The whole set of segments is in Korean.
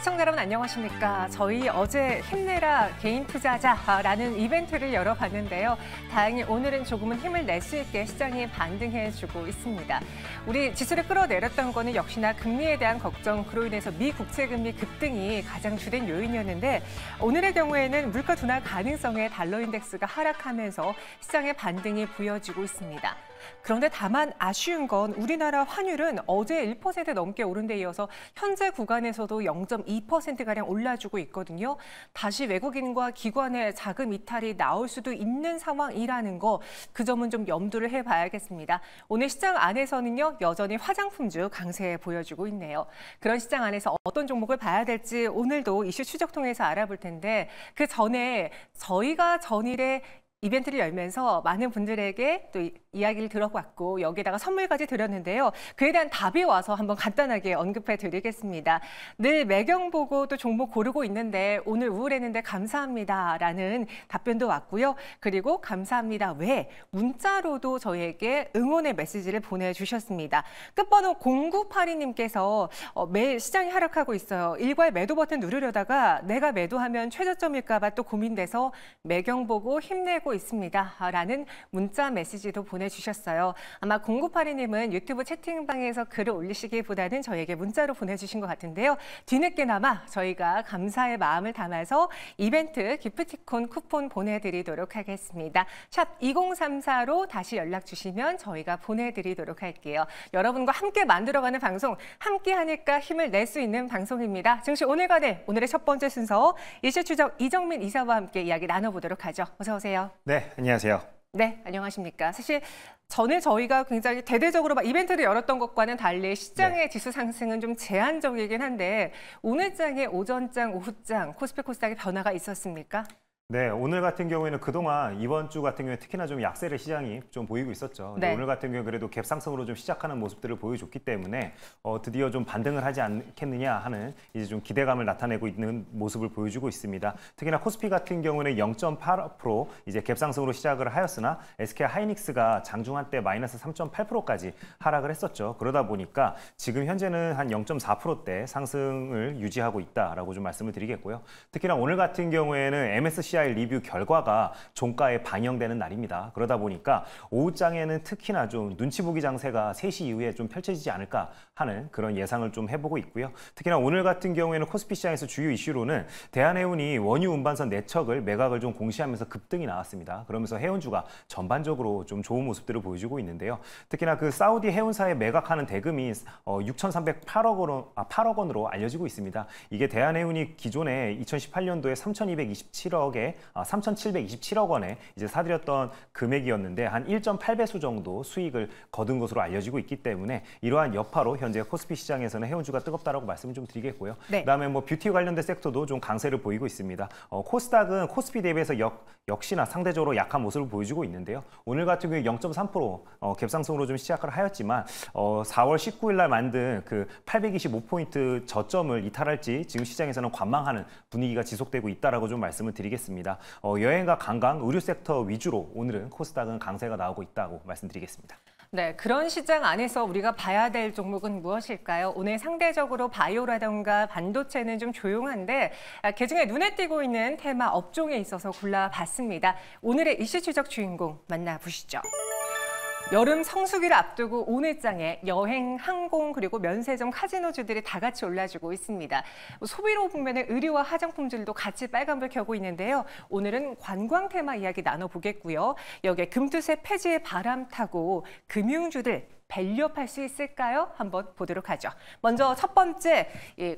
시청자 여러분 안녕하십니까. 저희 어제 힘내라 개인 투자자라는 이벤트를 열어봤는데요. 다행히 오늘은 조금은 힘을 낼 수 있게 시장이 반등해주고 있습니다. 우리 지수를 끌어내렸던 거는 역시나 금리에 대한 걱정, 그로 인해서 미 국채금리 급등이 가장 주된 요인이었는데 오늘의 경우에는 물가 둔화 가능성에 달러 인덱스가 하락하면서 시장의 반등이 보여지고 있습니다. 그런데 다만 아쉬운 건 우리나라 환율은 어제 1% 넘게 오른 데 이어서 현재 구간에서도 0.2%가량 올라주고 있거든요. 다시 외국인과 기관의 자금 이탈이 나올 수도 있는 상황이라는 거, 그 점은 좀 염두를 해봐야겠습니다. 오늘 시장 안에서는요, 여전히 화장품주 강세 보여주고 있네요. 그런 시장 안에서 어떤 종목을 봐야 될지 오늘도 이슈 추적 통해서 알아볼 텐데, 그 전에 저희가 전일에 이벤트를 열면서 많은 분들에게 또 이야기를 들어봤고 여기에다가 선물까지 드렸는데요. 그에 대한 답이 와서 한번 간단하게 언급해 드리겠습니다. 늘 매경 보고 또 종목 고르고 있는데 오늘 우울했는데 감사합니다라는 답변도 왔고요. 그리고 감사합니다 외에 문자로도 저희에게 응원의 메시지를 보내주셨습니다. 끝번호 0982님께서 매일 시장이 하락하고 있어요. 일괄 매도 버튼 누르려다가 내가 매도하면 최저점일까 봐 또 고민돼서 매경 보고 힘내고 있습니다. 라는 문자 메시지도 보내주셨어요. 아마 0982님은 유튜브 채팅방에서 글을 올리시기보다는 저에게 문자로 보내주신 것 같은데요. 뒤늦게나마 저희가 감사의 마음을 담아서 이벤트 기프티콘 쿠폰 보내드리도록 하겠습니다. 샵 2034로 다시 연락 주시면 저희가 보내드리도록 할게요. 여러분과 함께 만들어가는 방송, 함께 하니까 힘을 낼 수 있는 방송입니다. 증시 오늘과내 오늘의 첫 번째 순서 이슈 추적 이정민 이사와 함께 이야기 나눠보도록 하죠. 어서 오세요. 네, 안녕하세요. 네, 안녕하십니까. 사실 전에 저희가 굉장히 대대적으로 이벤트를 열었던 것과는 달리 시장의 지수 상승은 좀 제한적이긴 한데 오늘 장의 오전장, 오후장, 코스피 코스닥의 변화가 있었습니까? 네, 오늘 같은 경우에는 그동안 이번 주 같은 경우에 특히나 좀 약세를 시장이 좀 보이고 있었죠. 근데 오늘 같은 경우에 그래도 갭상승으로 좀 시작하는 모습들을 보여줬기 때문에 드디어 좀 반등을 하지 않겠느냐 하는 이제 좀 기대감을 나타내고 있는 모습을 보여주고 있습니다. 특히나 코스피 같은 경우는 0.8% 이제 갭상승으로 시작을 하였으나 SK 하이닉스가 장중 한때 마이너스 3.8%까지 하락을 했었죠. 그러다 보니까 지금 현재는 한 0.4%대 상승을 유지하고 있다라고 좀 말씀을 드리겠고요. 특히나 오늘 같은 경우에는 MSCI 리뷰 결과가 종가에 반영되는 날입니다. 그러다 보니까 오후장에는 특히나 좀 눈치 보기 장세가 3시 이후에 좀 펼쳐지지 않을까 하는 그런 예상을 좀 해보고 있고요. 특히나 오늘 같은 경우에는 코스피 시장에서 주요 이슈로는 대한해운이 원유 운반선 내척을 매각을 좀 공시하면서 급등이 나왔습니다. 그러면서 해운주가 전반적으로 좀 좋은 모습들을 보여주고 있는데요. 특히나 그 사우디 해운사에 매각하는 대금이 6,308억 원으로 알려지고 있습니다. 이게 대한해운이 기존에 2018년도에 3,727억 원에 이제 사들였던 금액이었는데 한 1.8배수 정도 수익을 거둔 것으로 알려지고 있기 때문에 이러한 여파로 현재 코스피 시장에서는 해운주가 뜨겁다라고 말씀을 좀 드리겠고요. 그다음에 뷰티 관련된 섹터도 좀 강세를 보이고 있습니다. 코스닥은 코스피 대비해서 역시나 상대적으로 약한 모습을 보여주고 있는데요. 오늘 같은 경우에 0.3% 갭상승으로 좀 시작을 하였지만 4월 19일 날 만든 그 825포인트 저점을 이탈할지 지금 시장에서는 관망하는 분위기가 지속되고 있다라고 좀 말씀을 드리겠습니다. 여행과 관광, 의류 섹터 위주로 오늘은 코스닥은 강세가 나오고 있다고 말씀드리겠습니다. 네, 그런 시장 안에서 우리가 봐야 될 종목은 무엇일까요? 오늘 상대적으로 바이오라던가 반도체는 좀 조용한데 그중에 눈에 띄고 있는 테마 업종에 있어서 골라봤습니다. 오늘의 이슈 추적 주인공 만나보시죠. 여름 성수기를 앞두고 오늘장에 여행, 항공, 그리고 면세점, 카지노주들이 다 같이 올라주고 있습니다. 소비로 보면 의류와 화장품들도 같이 빨간불 켜고 있는데요. 오늘은 관광 테마 이야기 나눠보겠고요. 여기에 금투세 폐지의 바람 타고 금융주들 밸류업할 수 있을까요? 한번 보도록 하죠. 먼저 첫 번째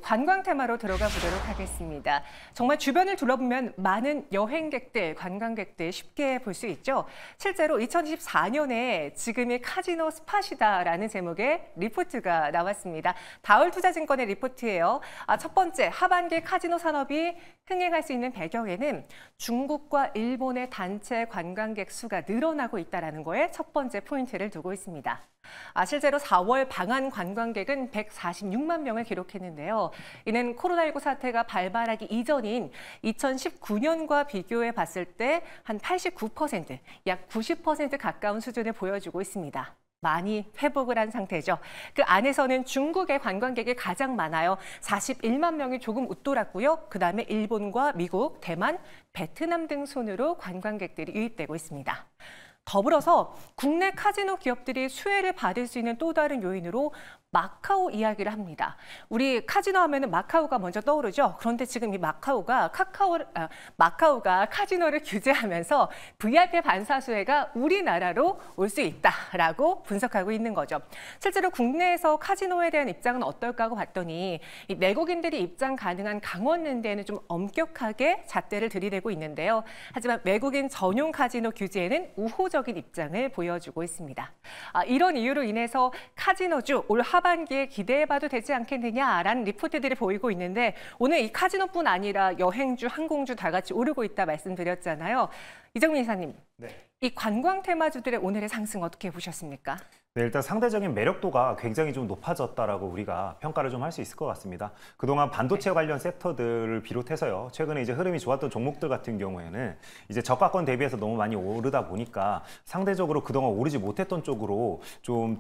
관광 테마로 들어가 보도록 하겠습니다. 정말 주변을 둘러보면 많은 여행객들, 관광객들 쉽게 볼 수 있죠. 실제로 2024년에 지금이 카지노 스팟이다라는 제목의 리포트가 나왔습니다. 다울투자증권의 리포트예요. 첫 번째, 하반기 카지노 산업이 흥행할 수 있는 배경에는 중국과 일본의 단체 관광객 수가 늘어나고 있다는 거에 첫 번째 포인트를 두고 있습니다. 실제로 4월 방한 관광객은 146만 명을 기록했는데요. 이는 코로나19 사태가 발발하기 이전인 2019년과 비교해 봤을 때 한 89%, 약 90% 가까운 수준을 보여주고 있습니다. 많이 회복을 한 상태죠. 그 안에서는 중국의 관광객이 가장 많아요. 41만 명이 조금 웃돌았고요. 그다음에 일본과 미국, 대만, 베트남 등 순으로 관광객들이 유입되고 있습니다. 더불어서 국내 카지노 기업들이 수혜를 받을 수 있는 또 다른 요인으로 마카오 이야기를 합니다. 우리 카지노 하면은 마카오가 먼저 떠오르죠. 그런데 지금 이 마카오가 카지노를 규제하면서 VIP 반사수혜가 우리나라로 올 수 있다라고 분석하고 있는 거죠. 실제로 국내에서 카지노에 대한 입장은 어떨까 하고 봤더니 이 내국인들이 입장 가능한 강원랜드에는 좀 엄격하게 잣대를 들이대고 있는데요. 하지만 외국인 전용 카지노 규제에는 우호적인 입장을 보여주고 있습니다. 이런 이유로 인해서 카지노주 올 하반기에 기대해봐도 되지 않겠느냐라는 리포트들이 보이고 있는데 오늘 이 카지노뿐 아니라 여행주, 항공주 다 같이 오르고 있다 말씀드렸잖아요. 이정민 이사님, 네. 이 관광 테마주들의 오늘의 상승 어떻게 보셨습니까? 네, 일단 상대적인 매력도가 굉장히 좀 높아졌다라고 우리가 평가를 좀 할 수 있을 것 같습니다. 그동안 반도체 관련 섹터들을 비롯해서요. 최근에 이제 흐름이 좋았던 종목들 같은 경우에는 이제 저가권 대비해서 너무 많이 오르다 보니까 상대적으로 그동안 오르지 못했던 쪽으로 좀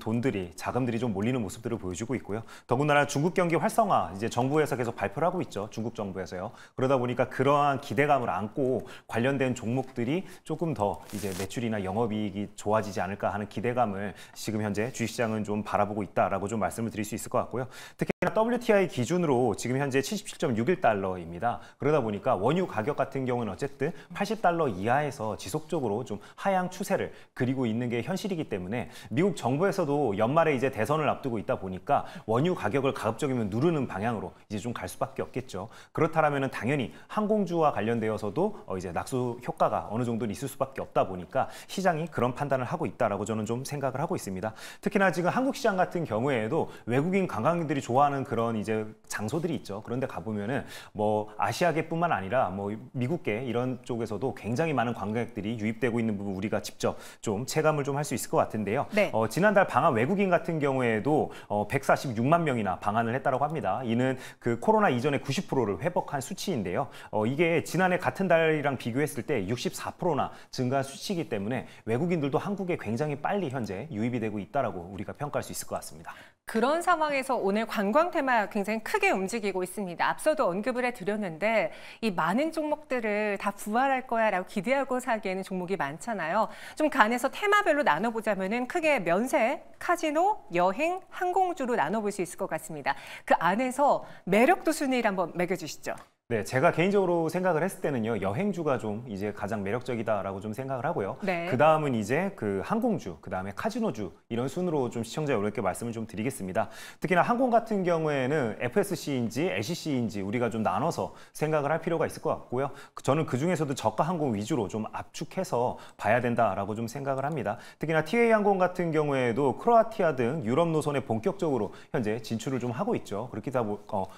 자금들이 좀 몰리는 모습들을 보여주고 있고요. 더군다나 중국 경기 활성화 이제 정부에서 계속 발표를 하고 있죠. 중국 정부에서요. 그러다 보니까 그러한 기대감을 안고 관련된 종목들이 조금 더 이제 매출이나 영업이익이 좋아지지 않을까 하는 기대감을 지금 현재 주식시장은 좀 바라보고 있다라고 좀 말씀을 드릴 수 있을 것 같고요. 특히나 WTI 기준으로 지금 현재 77.61달러입니다. 그러다 보니까 원유 가격 같은 경우는 어쨌든 80달러 이하에서 지속적으로 좀 하향 추세를 그리고 있는 게 현실이기 때문에 미국 정부에서도 연말에 이제 대선을 앞두고 있다 보니까 원유 가격을 가급적이면 누르는 방향으로 이제 좀 갈 수밖에 없겠죠. 그렇다라면은 당연히 항공주와 관련되어서도 이제 낙수 효과가 어느 정도는 있을 수밖에 없다 보니까 시장이 그런 판단을 하고 있다라고 저는 좀 생각을 하고 있습니다. 특히나 지금 한국 시장 같은 경우에도 외국인 관광객들이 좋아하는 그런 이제 장소들이 있죠. 그런데 가보면은 뭐 아시아계뿐만 아니라 뭐 미국계 이런 쪽에서도 굉장히 많은 관광객들이 유입되고 있는 부분 우리가 직접 좀 체감을 좀 할 수 있을 것 같은데요. 네. 지난달 방한 외국인 같은 경우에도 146만 명이나 방한을 했다고 합니다. 이는 그 코로나 이전의 90%를 회복한 수치인데요. 이게 지난해 같은 달이랑 비교했을 때 64%나 증가한 수치이기 때문에 외국인들도 한국에 굉장히 빨리 현재 유입이 되고 있다라고 우리가 평가할 수 있을 것 같습니다. 그런 상황에서 오늘 관광 테마 굉장히 크게 움직이고 있습니다. 앞서도 언급을 해드렸는데 이 많은 종목들을 다 부활할 거야라고 기대하고 사기에는 종목이 많잖아요. 좀 간에서 테마별로 나눠보자면은 크게 면세, 카지노, 여행, 항공주로 나눠볼 수 있을 것 같습니다. 그 안에서 매력도 순위를 한번 매겨주시죠. 네, 제가 개인적으로 생각을 했을 때는요, 여행주가 좀 이제 가장 매력적이다라고 좀 생각을 하고요. 네. 그 다음은 이제 그 항공주, 그 다음에 카지노주 이런 순으로 좀 시청자 여러분께 말씀을 좀 드리겠습니다. 특히나 항공 같은 경우에는 FSC인지 LCC인지 우리가 좀 나눠서 생각을 할 필요가 있을 것 같고요. 저는 그 중에서도 저가 항공 위주로 좀 압축해서 봐야 된다라고 좀 생각을 합니다. 특히나 TA 항공 같은 경우에도 크로아티아 등 유럽 노선에 본격적으로 현재 진출을 좀 하고 있죠.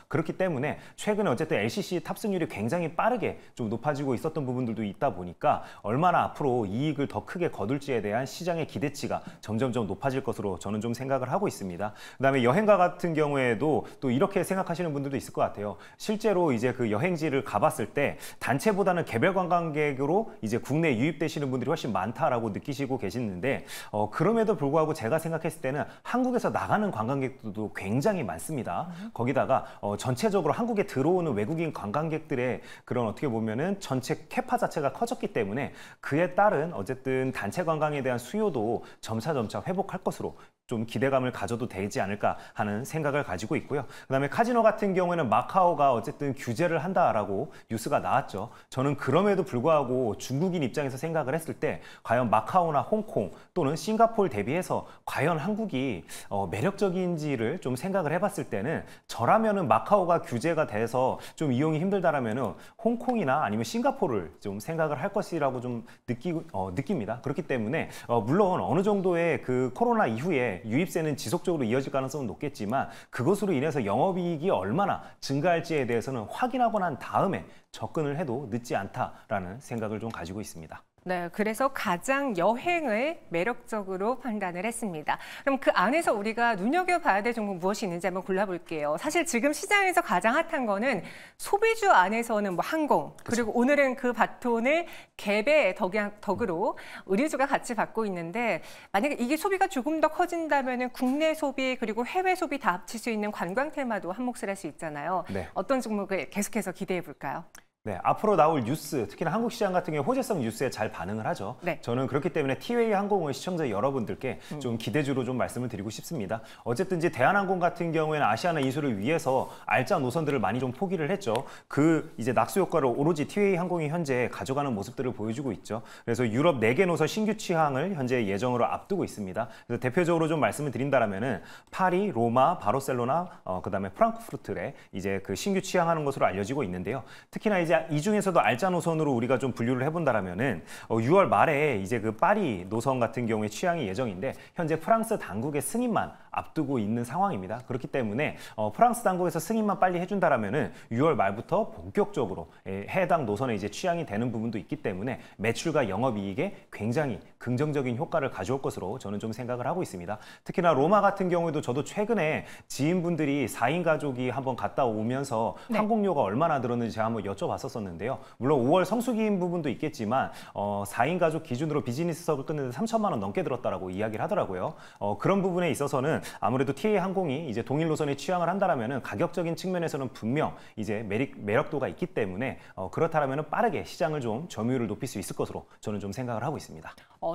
그렇기 때문에 최근에 어쨌든 LCC 탑승률이 굉장히 빠르게 좀 높아지고 있었던 부분들도 있다 보니까 얼마나 앞으로 이익을 더 크게 거둘지에 대한 시장의 기대치가 점점점 높아질 것으로 저는 좀 생각을 하고 있습니다. 그다음에 여행가 같은 경우에도 또 이렇게 생각하시는 분들도 있을 것 같아요. 실제로 이제 그 여행지를 가봤을 때 단체보다는 개별 관광객으로 이제 국내에 유입되시는 분들이 훨씬 많다라고 느끼시고 계시는데 그럼에도 불구하고 제가 생각했을 때는 한국에서 나가는 관광객들도 굉장히 많습니다. 거기다가 전체적으로 한국에 들어오는 외국인 관광객들의 그런 어떻게 보면은 전체 캐파 자체가 커졌기 때문에 그에 따른 어쨌든 단체 관광에 대한 수요도 점차 회복할 것으로 좀 기대감을 가져도 되지 않을까 하는 생각을 가지고 있고요. 그다음에 카지노 같은 경우에는 마카오가 어쨌든 규제를 한다라고 뉴스가 나왔죠. 저는 그럼에도 불구하고 중국인 입장에서 생각을 했을 때 과연 마카오나 홍콩 또는 싱가포르 대비해서 과연 한국이 매력적인지를 좀 생각을 해봤을 때는 저라면은 마카오가 규제가 돼서 좀 이용이 힘들다라면은 홍콩이나 아니면 싱가포르를 좀 생각을 할 것이라고 좀 느낍니다. 그렇기 때문에 물론 어느 정도의 그 코로나 이후에 유입세는 지속적으로 이어질 가능성은 높겠지만 그것으로 인해서 영업이익이 얼마나 증가할지에 대해서는 확인하고 난 다음에 접근을 해도 늦지 않다라는 생각을 좀 가지고 있습니다. 네, 그래서 가장 여행을 매력적으로 판단을 했습니다. 그럼 그 안에서 우리가 눈여겨봐야 될 종목 무엇이 있는지 한번 골라볼게요. 사실 지금 시장에서 가장 핫한 거는 소비주 안에서는 뭐 항공, 그리고 오늘은 그 바톤을 갭의 덕으로 의류주가 같이 받고 있는데, 만약에 이게 소비가 조금 더 커진다면 국내 소비 그리고 해외 소비 다 합칠 수 있는 관광 테마도 한몫을 할 수 있잖아요. 네. 어떤 종목을 계속해서 기대해 볼까요? 네, 앞으로 나올 뉴스, 특히나 한국 시장 같은 경우 호재성 뉴스에 잘 반응을 하죠. 네. 저는 그렇기 때문에 티웨이 항공을 시청자 여러분들께 좀 기대주로 좀 말씀을 드리고 싶습니다. 어쨌든 이제 대한항공 같은 경우에는 아시아나 이수를 위해서 알짜 노선들을 많이 좀 포기를 했죠. 그 이제 낙수 효과를 오로지 티웨이 항공이 현재 가져가는 모습들을 보여주고 있죠. 그래서 유럽 4개 노선 신규 취항을 현재 예정으로 앞두고 있습니다. 그래서 대표적으로 좀 말씀을 드린다면은 파리, 로마, 바르셀로나, 그다음에 프랑크푸르트에 이제 그 신규 취항하는 것으로 알려지고 있는데요. 특히나 이제 이 중에서도 알짜 노선으로 우리가 좀 분류를 해본다라면은 6월 말에 이제 그 파리 노선 같은 경우에 취항이 예정인데 현재 프랑스 당국의 승인만 앞두고 있는 상황입니다. 그렇기 때문에 프랑스 당국에서 승인만 빨리 해준다라면은 6월 말부터 본격적으로 해당 노선에 이제 취항이 되는 부분도 있기 때문에 매출과 영업이익에 굉장히 긍정적인 효과를 가져올 것으로 저는 좀 생각을 하고 있습니다. 특히나 로마 같은 경우에도 저도 최근에 지인분들이 4인 가족이 한번 갔다 오면서 네. 항공료가 얼마나 들었는지 제가 한번 여쭤봤었는데요. 물론 5월 성수기인 부분도 있겠지만 4인 가족 기준으로 비즈니스석을 끊는데 3천만 원 넘게 들었다라고 이야기를 하더라고요. 그런 부분에 있어서는 아무래도 TA 항공이 이제 동일 노선에 취항을 한다라면은 가격적인 측면에서는 분명 이제 매력도가 있기 때문에 그렇다라면은 빠르게 시장을 좀 점유율을 높일 수 있을 것으로 저는 좀 생각을 하고 있습니다.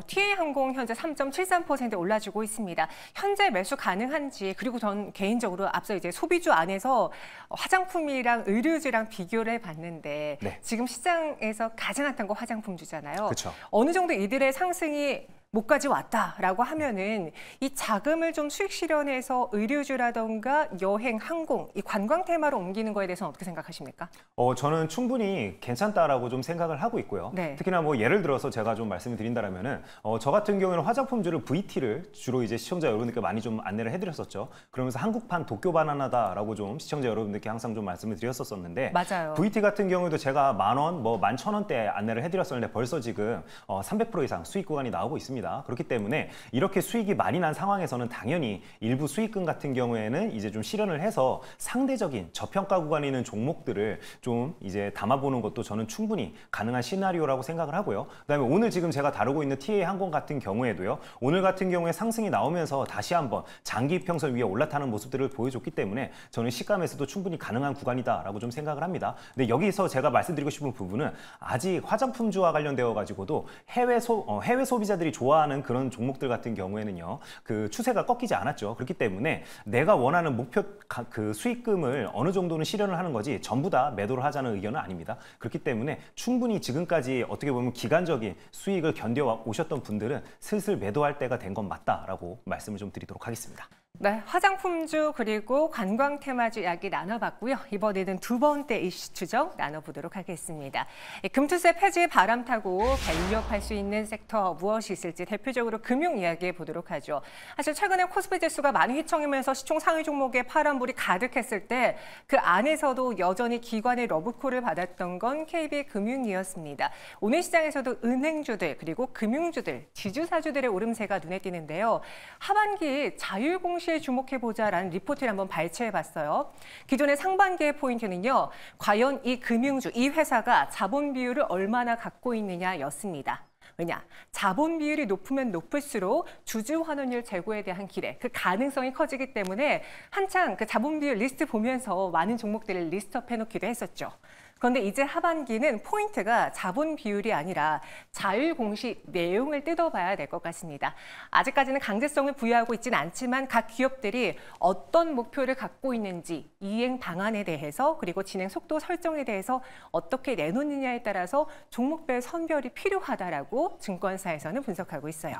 TA 항공 현재 3.73% 올라주고 있습니다. 현재 매수 가능한지, 그리고 전 개인적으로 앞서 이제 소비주 안에서 화장품이랑 의류주랑 비교를 해봤는데 네. 지금 시장에서 가장 핫한 거 화장품주잖아요. 그쵸. 어느 정도 이들의 상승이 목까지 왔다라고 하면은 이 자금을 좀 수익 실현해서 의류주라던가 여행, 항공, 이 관광 테마로 옮기는 거에 대해서는 어떻게 생각하십니까? 저는 충분히 괜찮다라고 좀 생각을 하고 있고요. 네. 특히나 뭐 예를 들어서 제가 좀 말씀을 드린다면은 저 같은 경우에는 화장품주를 VT를 주로 이제 시청자 여러분들께 많이 좀 안내를 해드렸었죠. 그러면서 한국판 도쿄 바나나다라고 좀 시청자 여러분들께 항상 좀 말씀을 드렸었는데, 맞아요. VT 같은 경우에도 제가 10,000원, 뭐 11,000원대 안내를 해드렸었는데 벌써 지금 300% 이상 수익 구간이 나오고 있습니다. 그렇기 때문에 이렇게 수익이 많이 난 상황에서는 당연히 일부 수익금 같은 경우에는 이제 좀 실현을 해서 상대적인 저평가 구간에 있는 종목들을 좀 이제 담아보는 것도 저는 충분히 가능한 시나리오라고 생각을 하고요. 그다음에 오늘 지금 제가 다루고 있는 TA 항공 같은 경우에도요. 오늘 같은 경우에 상승이 나오면서 다시 한번 장기 이평선 위에 올라타는 모습들을 보여줬기 때문에 저는 시감에서도 충분히 가능한 구간이다라고 좀 생각을 합니다. 근데 여기서 제가 말씀드리고 싶은 부분은 아직 화장품주와 관련되어 가지고도 해외 소비자들이 좋아하는 그런 종목들 같은 경우에는요, 그 추세가 꺾이지 않았죠. 그렇기 때문에 내가 원하는 목표 그 수익금을 어느 정도는 실현을 하는 거지 전부 다 매도를 하자는 의견은 아닙니다. 그렇기 때문에 충분히 지금까지 어떻게 보면 기간적인 수익을 견뎌 오셨던 분들은 슬슬 매도할 때가 된 건 맞다라고 말씀을 좀 드리도록 하겠습니다. 네, 화장품주 그리고 관광 테마주 이야기 나눠봤고요. 이번에는 두 번째 이슈 추적 나눠보도록 하겠습니다. 금투세 폐지 바람 타고 밸류업할 수 있는 섹터 무엇이 있을지 대표적으로 금융 이야기해 보도록 하죠. 사실 최근에 코스피 지수가 많이 휘청이면서 시총 상위 종목에 파란불이 가득했을 때 그 안에서도 여전히 기관의 러브콜을 받았던 건 KB금융이었습니다. 오늘 시장에서도 은행주들 그리고 금융주들, 지주사주들의 오름세가 눈에 띄는데요. 하반기 자율공시에 주목해보자라는 리포트를 한번 발췌해봤어요. 기존의 상반기의 포인트는요. 과연 이 금융주, 이 회사가 자본 비율을 얼마나 갖고 있느냐였습니다. 왜냐? 자본 비율이 높으면 높을수록 주주 환원율 제고에 대한 기대, 그 가능성이 커지기 때문에 한창 그 자본 비율 리스트 보면서 많은 종목들을 리스트업 해놓기도 했었죠. 그런데 이제 하반기는 포인트가 자본 비율이 아니라 자율 공시 내용을 뜯어봐야 될 것 같습니다. 아직까지는 강제성을 부여하고 있지는 않지만 각 기업들이 어떤 목표를 갖고 있는지, 이행 방안에 대해서 그리고 진행 속도 설정에 대해서 어떻게 내놓느냐에 따라서 종목별 선별이 필요하다라고 증권사에서는 분석하고 있어요.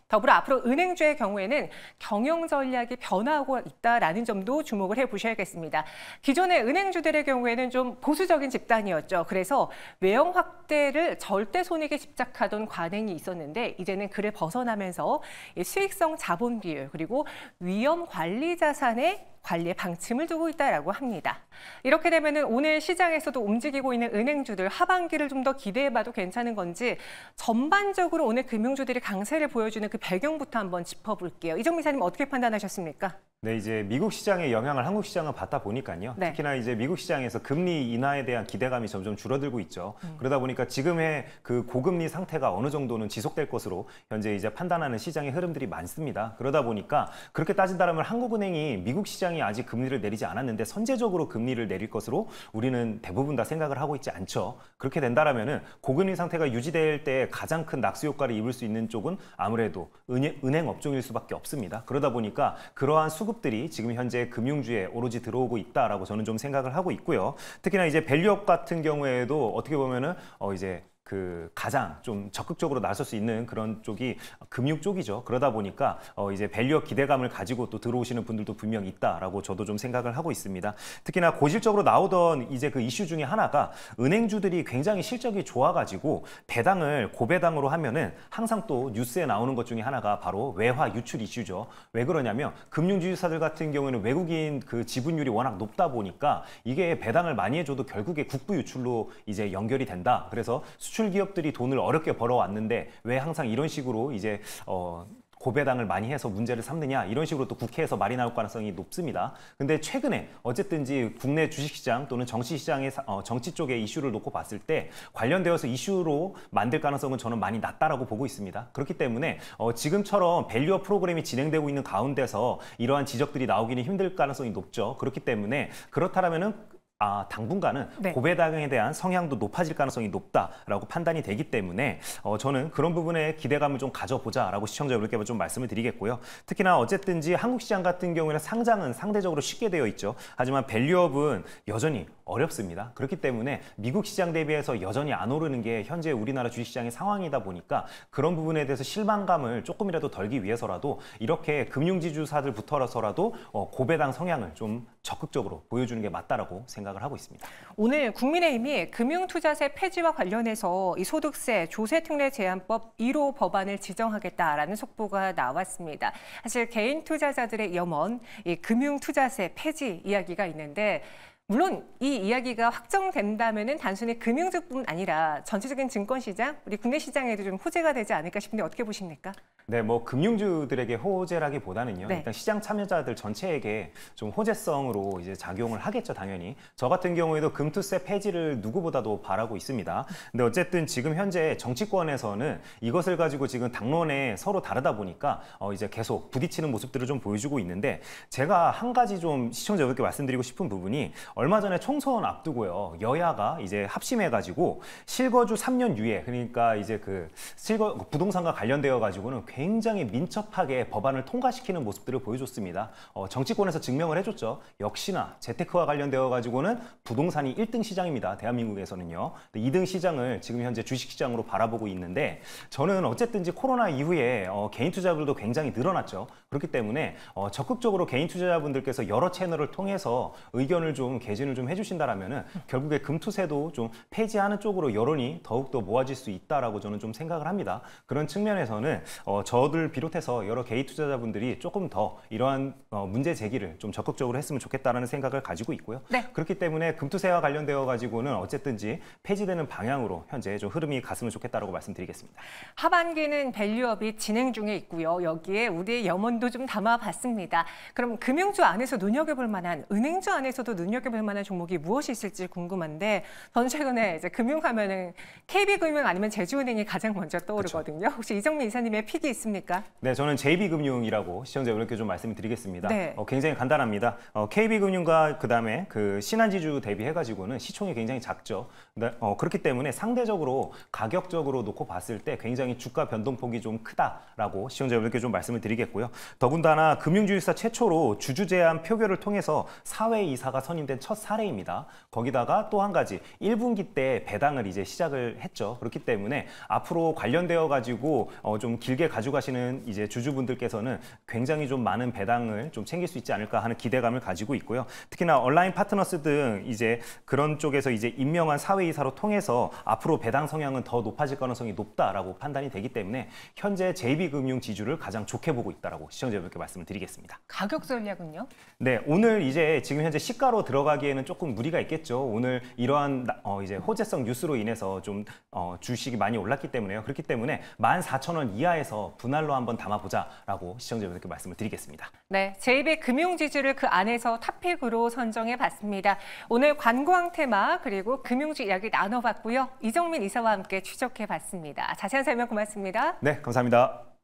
더불어 앞으로 은행주의 경우에는 경영 전략이 변화하고 있다라는 점도 주목을 해보셔야겠습니다. 기존의 은행주들의 경우에는 좀 보수적인 집단이었죠. 그래서 외형 확대를 절대 손익에 집착하던 관행이 있었는데 이제는 그를 벗어나면서 수익성 자본 비율 그리고 위험 관리 자산의 관리에 방침을 두고 있다라고 합니다. 이렇게 되면은 오늘 시장에서도 움직이고 있는 은행주들 하반기를 좀 더 기대해봐도 괜찮은 건지 전반적으로 오늘 금융주들이 강세를 보여주는 그 배경부터 한번 짚어볼게요. 이정미 이사님 어떻게 판단하셨습니까? 네, 이제 미국 시장의 영향을 한국 시장은 받다 보니까요. 네. 특히나 이제 미국 시장에서 금리 인하에 대한 기대감이 점점 줄어들고 있죠. 그러다 보니까 지금의 그 고금리 상태가 어느 정도는 지속될 것으로 현재 이제 판단하는 시장의 흐름들이 많습니다. 그러다 보니까 그렇게 따진다면 한국은행이 미국 시장이 아직 금리를 내리지 않았는데 선제적으로 금리를 내릴 것으로 우리는 대부분 다 생각을 하고 있지 않죠. 그렇게 된다면은 고금리 상태가 유지될 때 가장 큰 낙수 효과를 입을 수 있는 쪽은 아무래도 은행 업종일 수밖에 없습니다. 그러다 보니까 그러한 수급들이 지금 현재 금융주에 오로지 들어오고 있다라고 저는 좀 생각을 하고 있고요. 특히나 이제 밸류업 같은 경우에도 어떻게 보면은 이제 그 가장 좀 적극적으로 나설 수 있는 그런 쪽이 금융 쪽이죠. 그러다 보니까 이제 밸류업 기대감을 가지고 또 들어오시는 분들도 분명히 있다라고 저도 좀 생각을 하고 있습니다. 특히나 고질적으로 나오던 이제 그 이슈 중에 하나가 은행주들이 굉장히 실적이 좋아가지고 배당을 고배당으로 하면은 항상 또 뉴스에 나오는 것 중에 하나가 바로 외화 유출 이슈죠. 왜 그러냐면 금융주주사들 같은 경우에는 외국인 그 지분율이 워낙 높다 보니까 이게 배당을 많이 해줘도 결국에 국부 유출로 이제 연결이 된다. 그래서 수출 기업들이 돈을 어렵게 벌어왔는데 왜 항상 이런 식으로 이제 고배당을 많이 해서 문제를 삼느냐 이런 식으로 또 국회에서 말이 나올 가능성이 높습니다. 근데 최근에 어쨌든지 국내 주식시장 또는 정치시장의 정치 쪽의 이슈를 놓고 봤을 때 관련되어서 이슈로 만들 가능성은 저는 많이 낮다라고 보고 있습니다. 그렇기 때문에 지금처럼 밸류업 프로그램이 진행되고 있는 가운데서 이러한 지적들이 나오기는 힘들 가능성이 높죠. 그렇기 때문에 그렇다면은 당분간은 네. 고배당에 대한 성향도 높아질 가능성이 높다라고 판단이 되기 때문에 저는 그런 부분에 기대감을 좀 가져보자라고 시청자분들께 좀 말씀을 드리겠고요. 특히나 어쨌든지 한국 시장 같은 경우에는 상장은 상대적으로 쉽게 되어 있죠. 하지만 밸류업은 여전히 어렵습니다. 그렇기 때문에 미국 시장 대비해서 여전히 안 오르는 게 현재 우리나라 주식시장의 상황이다 보니까 그런 부분에 대해서 실망감을 조금이라도 덜기 위해서라도 이렇게 금융지주사들부터라서라도 고배당 성향을 좀 적극적으로 보여주는 게 맞다라고 생각을 하고 있습니다. 오늘 국민의힘이 금융투자세 폐지와 관련해서 이 소득세 조세특례 제한법 1호 법안을 지정하겠다라는 속보가 나왔습니다. 사실 개인 투자자들의 염원, 이 금융투자세 폐지 이야기가 있는데 물론 이 이야기가 확정된다면은 단순히 금융주뿐 아니라 전체적인 증권시장, 우리 국내 시장에도 좀 호재가 되지 않을까 싶은데 어떻게 보십니까? 네, 뭐 금융주들에게 호재라기보다는요. 네. 일단 시장 참여자들 전체에게 좀 호재성으로 이제 작용을 하겠죠, 당연히. 저 같은 경우에도 금투세 폐지를 누구보다도 바라고 있습니다. 근데 어쨌든 지금 현재 정치권에서는 이것을 가지고 지금 당론에 서로 다르다 보니까 이제 계속 부딪히는 모습들을 좀 보여주고 있는데 제가 한 가지 좀 시청자분께 말씀드리고 싶은 부분이 얼마 전에 총선 앞두고요. 여야가 이제 합심해가지고 실거주 3년 유예, 그러니까 이제 그 부동산과 관련되어 가지고는 굉장히 민첩하게 법안을 통과시키는 모습들을 보여줬습니다. 정치권에서 증명을 해줬죠. 역시나 재테크와 관련되어 가지고는 부동산이 1등 시장입니다. 대한민국에서는요. 2등 시장을 지금 현재 주식시장으로 바라보고 있는데 저는 어쨌든지 코로나 이후에 개인 투자자들도 굉장히 늘어났죠. 그렇기 때문에 적극적으로 개인 투자자분들께서 여러 채널을 통해서 의견을 좀 개진을 좀 해주신다라면은 결국에 금투세도 좀 폐지하는 쪽으로 여론이 더욱더 모아질 수 있다라고 저는 좀 생각을 합니다. 그런 측면에서는 저들 비롯해서 여러 개인 투자자분들이 조금 더 이러한 문제 제기를 좀 적극적으로 했으면 좋겠다라는 생각을 가지고 있고요. 네. 그렇기 때문에 금투세와 관련되어 가지고는 어쨌든지 폐지되는 방향으로 현재 좀 흐름이 갔으면 좋겠다라고 말씀드리겠습니다. 하반기는 밸류업이 진행 중에 있고요. 여기에 우리의 염원도 좀 담아봤습니다. 그럼 금융주 안에서 눈여겨볼 만한, 은행주 안에서도 눈여겨볼 만한 종목이 무엇이 있을지 궁금한데 전 최근에 이제 금융하면은 KB금융 아니면 제주은행이 가장 먼저 떠오르거든요. 그렇죠. 혹시 이정미 이사님의 픽이 있습니까? 네, 저는 JB금융이라고 시청자분께 좀 말씀을 드리겠습니다. 네. 굉장히 간단합니다. KB금융과 그다음에 그 신한지주 대비해가지고는 시총이 굉장히 작죠. 그렇기 때문에 상대적으로 가격적으로 놓고 봤을 때 굉장히 주가 변동폭이 좀 크다라고 시청자분께 좀 말씀을 드리겠고요. 더군다나 금융주식사 최초로 주주 제한 표결을 통해서 사회이사가 선임된 첫 사례입니다. 거기다가 또 한 가지 1분기 때 배당을 이제 시작을 했죠. 그렇기 때문에 앞으로 관련되어 가지고 좀 길게 가져가시는 이제 주주분들께서는 굉장히 좀 많은 배당을 좀 챙길 수 있지 않을까 하는 기대감을 가지고 있고요. 특히나 온라인 파트너스 등 이제 그런 쪽에서 이제 임명한 사회이사로 통해서 앞으로 배당 성향은 더 높아질 가능성이 높다라고 판단이 되기 때문에 현재 JB금융 지주를 가장 좋게 보고 있다라고 시청자분께 말씀을 드리겠습니다. 가격 전략은요? 네, 오늘 이제 지금 현재 시가로 들어가기에는 조금 무리가 있겠죠. 오늘 이러한 이제 호재성 뉴스로 인해서 좀 주식이 많이 올랐기 때문에요. 그렇기 때문에 14,000원 이하에서 분할로 한번 담아보자라고 시청자분께 말씀을 드리겠습니다. 네, JB 금융지주를 그 안에서 탑픽으로 선정해봤습니다. 오늘 관광 테마 그리고 금융주 이야기 나눠봤고요. 이정민 이사와 함께 추적해봤습니다. 자세한 설명 고맙습니다. 네, 감사합니다.